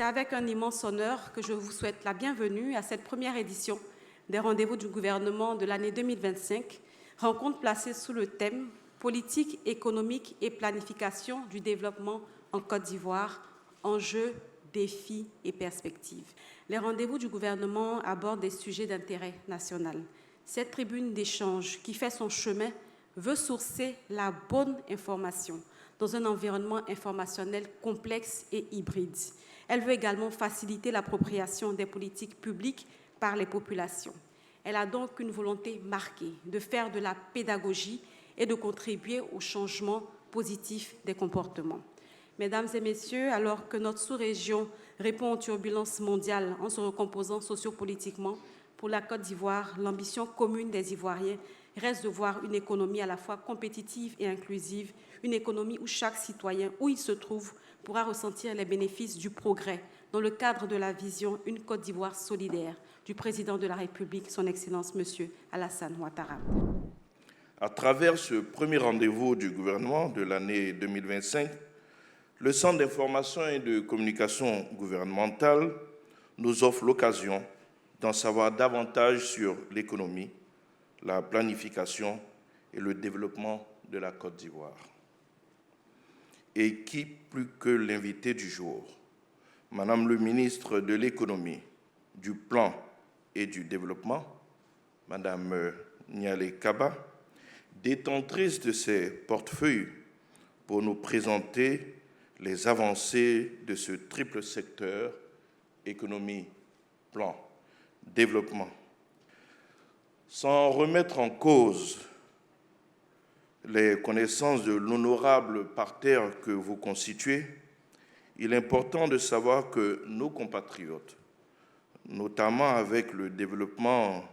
c'est avec un immense honneur que je vous souhaite la bienvenue à cette première édition des rendez-vous du gouvernement de l'année 2025, rencontre placée sous le thème « Politique économique et planification du développement en Côte d'Ivoire, enjeux, défis et perspectives ». Les rendez-vous du gouvernement abordent des sujets d'intérêt national. Cette tribune d'échange qui fait son chemin veut sourcer la bonne information dans un environnement informationnel complexe et hybride. Elle veut également faciliter l'appropriation des politiques publiques par les populations. Elle a donc une volonté marquée de faire de la pédagogie et de contribuer au changement positif des comportements. Mesdames et messieurs, alors que notre sous-région répond aux turbulences mondiales en se recomposant sociopolitiquement, pour la Côte d'Ivoire, l'ambition commune des Ivoiriens reste de voir une économie à la fois compétitive et inclusive, une économie où chaque citoyen, où il se trouve, pourra ressentir les bénéfices du progrès dans le cadre de la vision « Une Côte d'Ivoire solidaire » du président de la République, son Excellence M. Alassane Ouattara. À travers ce premier rendez-vous du gouvernement de l'année 2025, le Centre d'information et de communication gouvernementale nous offre l'occasion d'en savoir davantage sur l'économie, la planification et le développement de la Côte d'Ivoire. Et qui plus que l'invité du jour, Madame le ministre de l'Économie, du Plan et du Développement, Madame Nialé Kaba, détentrice de ces portefeuilles, pour nous présenter les avancées de ce triple secteur, économie, plan, développement. Sans remettre en cause les connaissances de l'honorable parterre que vous constituez, il est important de savoir que nos compatriotes, notamment avec le développement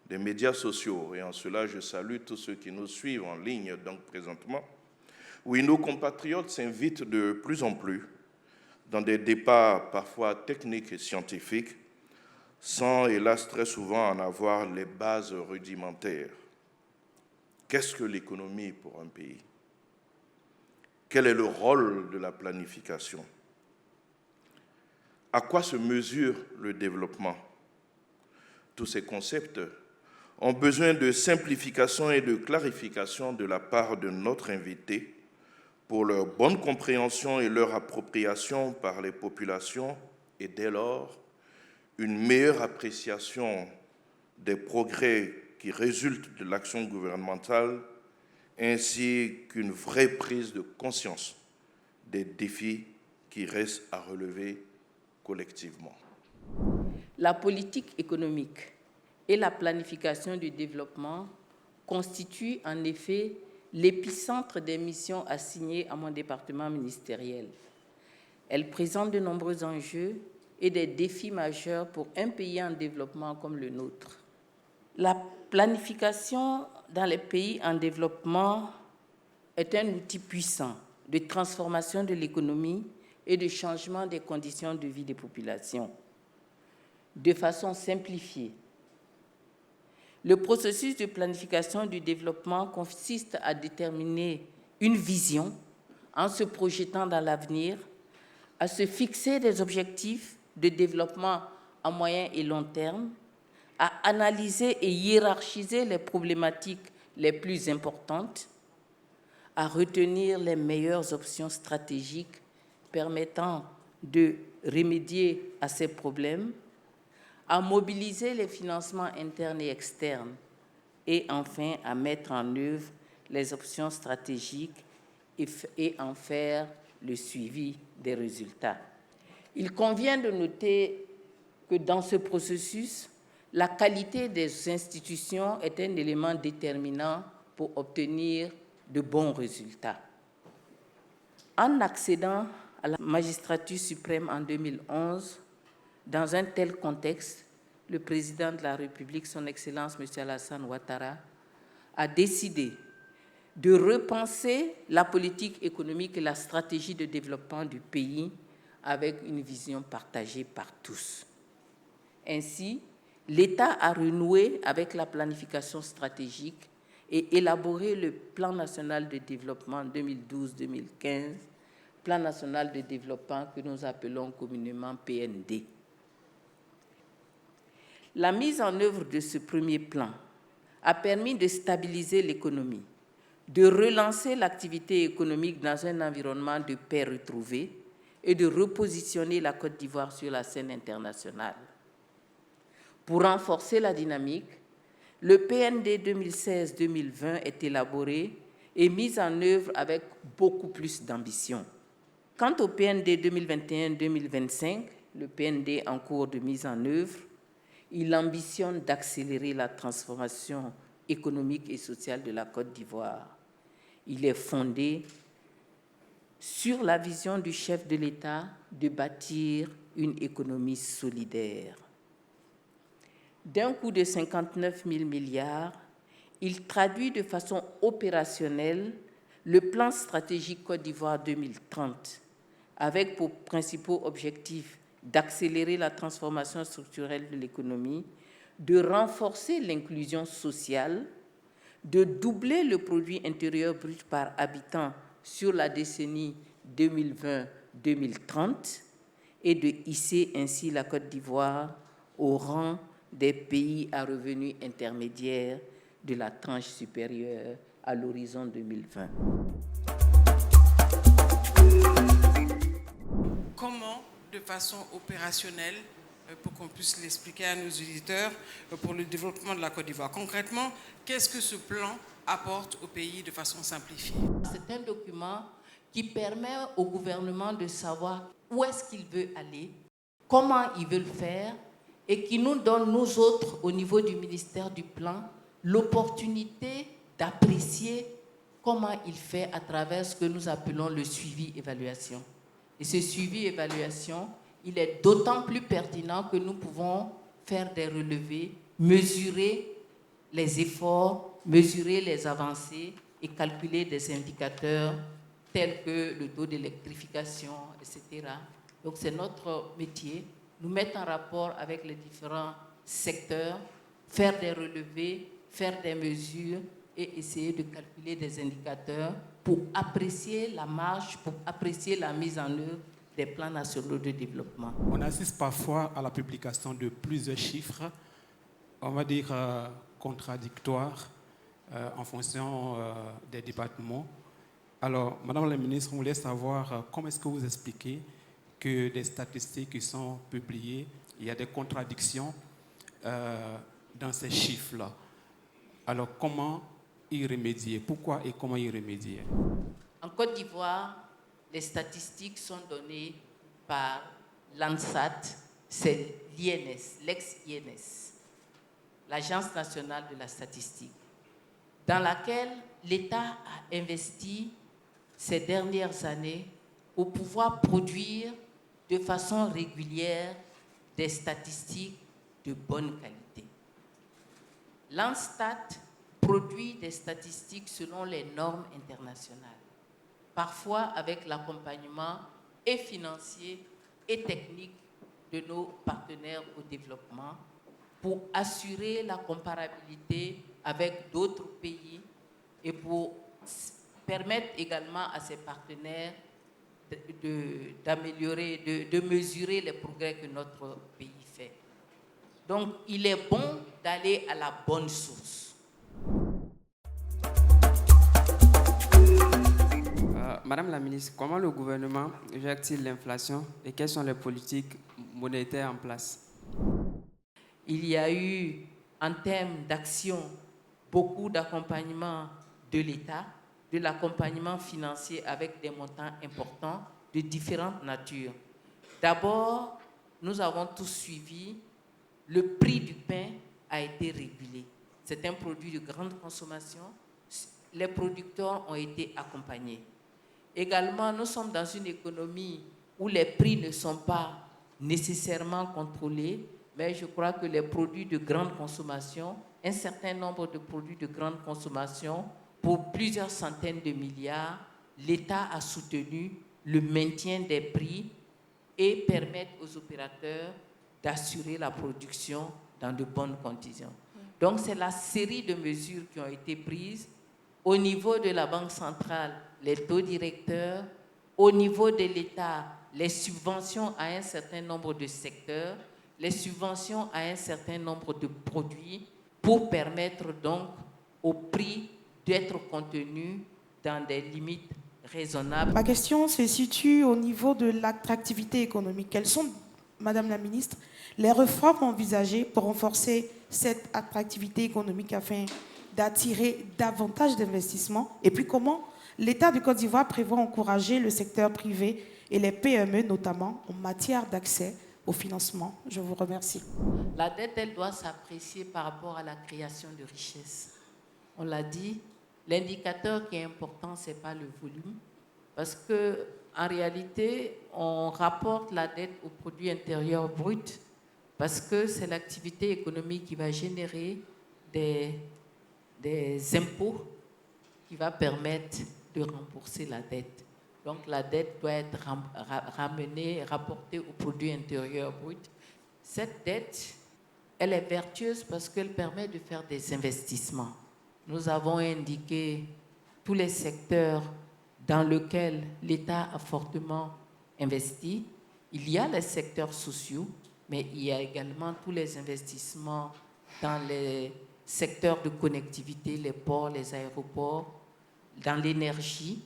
des médias sociaux, et en cela je salue tous ceux qui nous suivent en ligne donc présentement, oui, nos compatriotes s'invitent de plus en plus dans des débats parfois techniques et scientifiques, sans, hélas, très souvent en avoir les bases rudimentaires. Qu'est-ce que l'économie pour un pays? Quel est le rôle de la planification? À quoi se mesure le développement? Tous ces concepts ont besoin de simplification et de clarification de la part de notre invité pour leur bonne compréhension et leur appropriation par les populations et dès lors, une meilleure appréciation des progrès qui résultent de l'action gouvernementale ainsi qu'une vraie prise de conscience des défis qui restent à relever collectivement. La politique économique et la planification du développement constituent en effet l'épicentre des missions assignées à mon département ministériel. Elle présente de nombreux enjeux et des défis majeurs pour un pays en développement comme le nôtre. La planification dans les pays en développement est un outil puissant de transformation de l'économie et de changement des conditions de vie des populations. De façon simplifiée, le processus de planification du développement consiste à déterminer une vision en se projetant dans l'avenir, à se fixer des objectifs de développement à moyen et long terme, à analyser et hiérarchiser les problématiques les plus importantes, à retenir les meilleures options stratégiques permettant de remédier à ces problèmes, à mobiliser les financements internes et externes et enfin à mettre en œuvre les options stratégiques et en faire le suivi des résultats. Il convient de noter que dans ce processus, la qualité des institutions est un élément déterminant pour obtenir de bons résultats. En accédant à la magistrature suprême en 2011, dans un tel contexte, le président de la République, son Excellence M. Alassane Ouattara, a décidé de repenser la politique économique et la stratégie de développement du pays avec une vision partagée par tous. Ainsi, l'État a renoué avec la planification stratégique et élaboré le Plan national de développement 2012-2015, Plan national de développement que nous appelons communément PND. La mise en œuvre de ce premier plan a permis de stabiliser l'économie, de relancer l'activité économique dans un environnement de paix retrouvée et de repositionner la Côte d'Ivoire sur la scène internationale. Pour renforcer la dynamique, le PND 2016-2020 est élaboré et mis en œuvre avec beaucoup plus d'ambition. Quant au PND 2021-2025, le PND en cours de mise en œuvre, il ambitionne d'accélérer la transformation économique et sociale de la Côte d'Ivoire. Il est fondé sur la vision du chef de l'État de bâtir une économie solidaire. D'un coût de 59 000 milliards, il traduit de façon opérationnelle le plan stratégique Côte d'Ivoire 2030, avec pour principaux objectifs d'accélérer la transformation structurelle de l'économie, de renforcer l'inclusion sociale, de doubler le produit intérieur brut par habitant sur la décennie 2020-2030 et de hisser ainsi la Côte d'Ivoire au rang des pays à revenus intermédiaires de la tranche supérieure à l'horizon 2020. Comment, de façon opérationnelle, pour qu'on puisse l'expliquer à nos auditeurs, pour le développement de la Côte d'Ivoire. Concrètement, qu'est-ce que ce plan apporte au pays de façon simplifiée? C'est un document qui permet au gouvernement de savoir où est-ce qu'il veut aller, comment il veut le faire, et qui nous donne, nous autres, au niveau du ministère du Plan, l'opportunité d'apprécier comment il fait à travers ce que nous appelons le suivi-évaluation. Et ce suivi-évaluation, il est d'autant plus pertinent que nous pouvons faire des relevés, mesurer les efforts, mesurer les avancées et calculer des indicateurs tels que le taux d'électrification, etc. Donc c'est notre métier, nous mettre en rapport avec les différents secteurs, faire des relevés, faire des mesures et essayer de calculer des indicateurs pour apprécier la marge, pour apprécier la mise en œuvre des plans nationaux de développement. On assiste parfois à la publication de plusieurs chiffres, on va dire contradictoires, en fonction des départements. Alors, Madame la Ministre, on voulait savoir comment est-ce que vous expliquez que des statistiques qui sont publiées, il y a des contradictions dans ces chiffres-là. Alors, comment y remédier? Pourquoi et comment y remédier? En Côte d'Ivoire, les statistiques sont données par l'ANSAT, c'est l'INS, l'ex-INS, l'Agence nationale de la statistique, dans laquelle l'État a investi ces dernières années pour pouvoir produire de façon régulière des statistiques de bonne qualité. L'ANSTAT produit des statistiques selon les normes internationales, parfois avec l'accompagnement et financier et technique de nos partenaires au développement pour assurer la comparabilité avec d'autres pays et pour permettre également à ces partenaires d'améliorer, de mesurer les progrès que notre pays fait. Donc, il est bon d'aller à la bonne source. Madame la ministre, comment le gouvernement gère-t-il l'inflation et quelles sont les politiques monétaires en place? Il y a eu, en termes d'action, beaucoup d'accompagnement de l'État, de l'accompagnement financier avec des montants importants de différentes natures. D'abord, nous avons tous suivi, le prix du pain a été régulé. C'est un produit de grande consommation. Les producteurs ont été accompagnés. Également, nous sommes dans une économie où les prix ne sont pas nécessairement contrôlés, mais je crois que les produits de grande consommation, un certain nombre de produits de grande consommation, pour plusieurs centaines de milliards, l'État a soutenu le maintien des prix et permettre aux opérateurs d'assurer la production dans de bonnes conditions. Donc, c'est la série de mesures qui ont été prises au niveau de la Banque centrale, les taux directeurs, au niveau de l'État, les subventions à un certain nombre de secteurs, les subventions à un certain nombre de produits pour permettre donc au prix d'être contenu dans des limites raisonnables. Ma question se situe au niveau de l'attractivité économique. Quelles sont, Madame la Ministre, les réformes envisagées pour renforcer cette attractivité économique afin d'attirer davantage d'investissements? Et puis comment l'État de Côte d'Ivoire prévoit encourager le secteur privé et les PME, notamment en matière d'accès au financement? Je vous remercie. La dette, elle doit s'apprécier par rapport à la création de richesses. On l'a dit, l'indicateur qui est important, ce n'est pas le volume, parce qu'en réalité, on rapporte la dette au produit intérieur brut, parce que c'est l'activité économique qui va générer des impôts qui va permettre de rembourser la dette. Donc la dette doit être ramenée, rapportée au produit intérieur brut. Cette dette, elle est vertueuse parce qu'elle permet de faire des investissements. Nous avons indiqué tous les secteurs dans lesquels l'État a fortement investi. Il y a les secteurs sociaux, mais il y a également tous les investissements dans les secteurs de connectivité, les ports, les aéroports, dans l'énergie,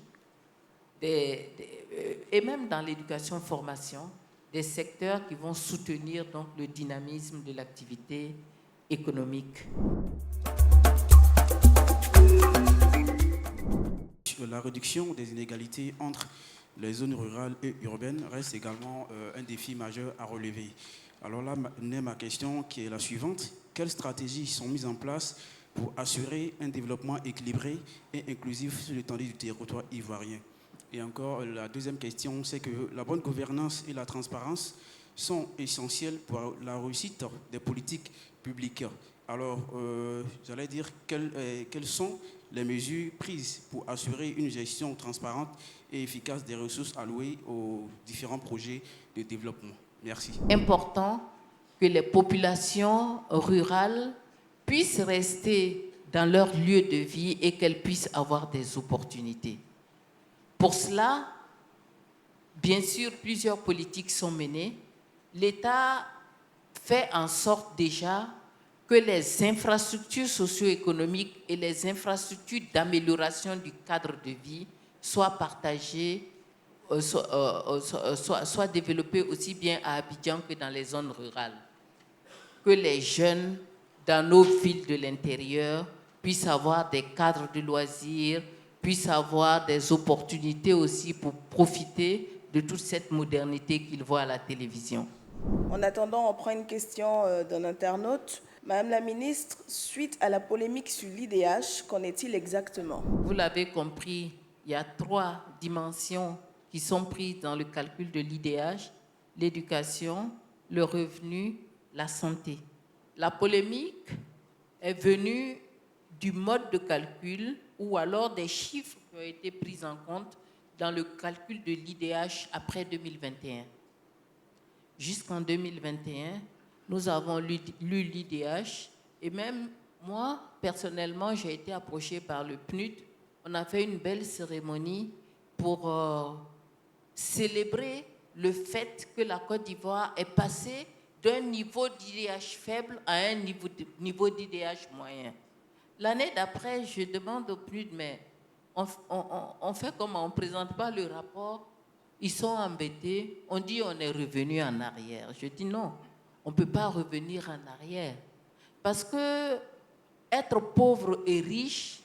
et même dans l'éducation-formation, des secteurs qui vont soutenir donc le dynamisme de l'activité économique. La réduction des inégalités entre les zones rurales et urbaines reste également un défi majeur à relever. Alors là naît ma question qui est la suivante. Quelles stratégies sont mises en place pour assurer un développement équilibré et inclusif sur l'étendue du territoire ivoirien? Et encore, la deuxième question, c'est que la bonne gouvernance et la transparence sont essentielles pour la réussite des politiques publiques. Alors, j'allais dire, quelles sont les mesures prises pour assurer une gestion transparente et efficace des ressources allouées aux différents projets de développement? Merci. Important que les populations rurales puissent rester dans leur lieu de vie et qu'elles puissent avoir des opportunités. Pour cela, bien sûr, plusieurs politiques sont menées. L'État fait en sorte déjà que les infrastructures socio-économiques et les infrastructures d'amélioration du cadre de vie soient partagées, soient développées aussi bien à Abidjan que dans les zones rurales. Que les jeunes dans nos villes de l'intérieur puissent avoir des cadres de loisirs, puissent avoir des opportunités aussi pour profiter de toute cette modernité qu'ils voient à la télévision. En attendant, on prend une question d'un internaute. Madame la ministre, suite à la polémique sur l'IDH, qu'en est-il exactement? Vous l'avez compris, il y a 3 dimensions qui sont prises dans le calcul de l'IDH: l'éducation, le revenu, la santé. La polémique est venue du mode de calcul ou alors des chiffres qui ont été pris en compte dans le calcul de l'IDH après 2021. Jusqu'en 2021, nous avons lu l'IDH et même moi, personnellement, j'ai été approchée par le PNUD. On a fait une belle cérémonie pour célébrer le fait que la Côte d'Ivoire est passée d'un niveau d'IDH faible à un niveau d'IDH moyen. L'année d'après, je demande au PNUD, mais on fait comment? On ne présente pas le rapport. Ils sont embêtés. On dit on est revenu en arrière. Je dis non, on ne peut pas revenir en arrière. Parce que être pauvre et riche,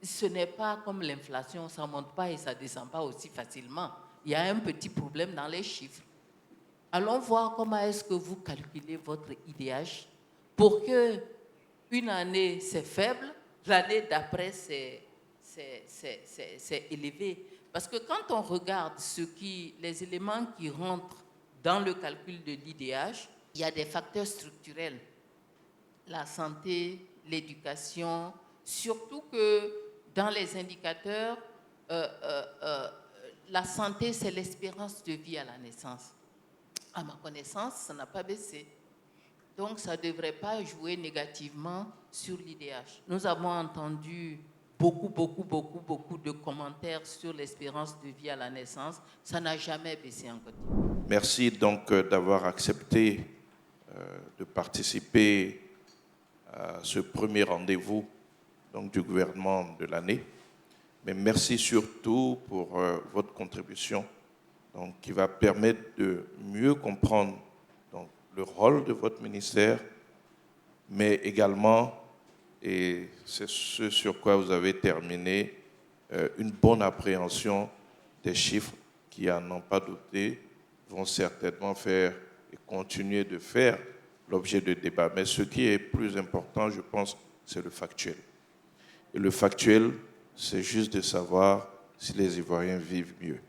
ce n'est pas comme l'inflation. Ça ne monte pas et ça ne descend pas aussi facilement. Il y a un petit problème dans les chiffres. Allons voir comment est-ce que vous calculez votre IDH pour que une année c'est faible, l'année d'après c'est élevé. Parce que quand on regarde les éléments qui rentrent dans le calcul de l'IDH, il y a des facteurs structurels. La santé, l'éducation, surtout que dans les indicateurs, la santé, c'est l'espérance de vie à la naissance. À ma connaissance, ça n'a pas baissé. Donc, ça ne devrait pas jouer négativement sur l'IDH. Nous avons entendu beaucoup de commentaires sur l'espérance de vie à la naissance. Ça n'a jamais baissé en Côte d'Ivoire. Merci donc d'avoir accepté de participer à ce premier rendez-vous donc, du gouvernement de l'année. Mais merci surtout pour votre contribution donc, qui va permettre de mieux comprendre donc, le rôle de votre ministère, mais également, et c'est ce sur quoi vous avez terminé, une bonne appréhension des chiffres qui, à n'en pas douter, vont certainement faire et continuer de faire l'objet de débats. Mais ce qui est plus important, je pense, c'est le factuel. Et le factuel, c'est juste de savoir si les Ivoiriens vivent mieux.